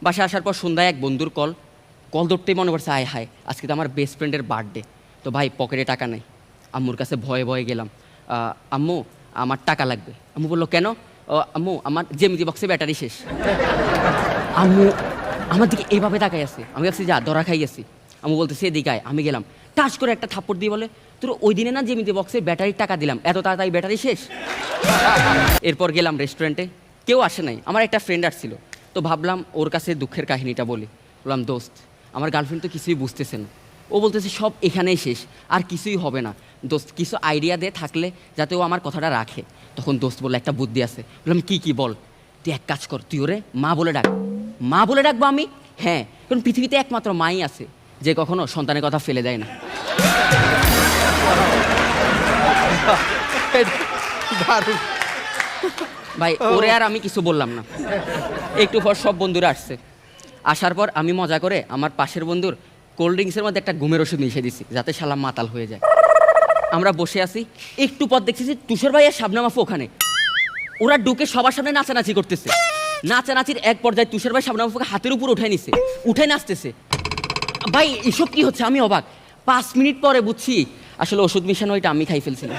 বাসায় আসার পর সন্ধ্যায় এক বন্ধুর কল ধরতেই মনে পড়ছে আয় হায় আজকে তো আমার বেস্ট ফ্রেন্ডের বার্থডে। তো ভাই পকেটে টাকা নেই, আম্মুর কাছে ভয়ে ভয়ে গেলাম, আম্মু আমার টাকা লাগবে। আম্মু বললো কেন? আম্মু আমার জ্যামিতি বক্সে ব্যাটারি শেষ। আম্মু আমার দিকে এইভাবে তাকাই আছে, আমি ভাবছি যা ধরা খাই গেছি। আম্মু বলতেছে এদিকে আয়, আমি গেলাম, টাচ করে একটা থাপ্পড় দিয়ে বলে তোর ওই দিনে না জ্যামিতি বক্সের ব্যাটারির টাকা দিলাম, এত তাড়াতাড়ি ব্যাটারি শেষ? এরপর গেলাম রেস্টুরেন্টে, কেউ আসে নাই, আমার একটা ফ্রেন্ড আসছিল। তো ভাবলাম ওর কাছে দুঃখের কাহিনীটা বলি। বললাম দোস্ত আমার গার্লফ্রেন্ড তো কিছুই বুঝতেছে না, ও বলতেছে সব এখানেই শেষ, আর কিছুই হবে না, দোস্ত কিছু আইডিয়া দে থাকলে যাতে ও আমার কথাটা রাখে। তখন দোস্ত বললো একটা বুদ্ধি আছে। বললাম কি বল? তুই এক কাজ কর, তুই ওরে মা বলে ডাক। মা বলে ডাকবো আমি? হ্যাঁ, কারণ পৃথিবীতে একমাত্র মাই আছে যে কখনো সন্তানের কথা ফেলে দেয় না। ভাই ওরে আর আমি কিছু বললাম না। একটু পর সব বন্ধুরা আসছে, আসার পর আমি মজা করে আমার পাশের বন্ধুর কোল্ড ড্রিঙ্কসের মধ্যে একটা ঘুমের ওষুধ মিশিয়ে দিছি যাতে শালা মাতাল হয়ে যায়। আমরা বসে আছি, একটু পর দেখছি যে তুষার ভাই আর শাবনাম আপু ওখানে, ওরা ঢুকে সবার সামনে নাচানাচি করতেছে। নাচানাচির এক পর্যায়ে তুষার ভাই শাবনাম আপুকে হাতের উপর উঠাই নিছে, উঠে নাচতেছে। ভাই এসব কি হচ্ছে? আমি অবাক। 5 মিনিট পরে বুঝছি আসলে ওষুধ মিশানো ওইটা আমি খাই ফেলছিলাম।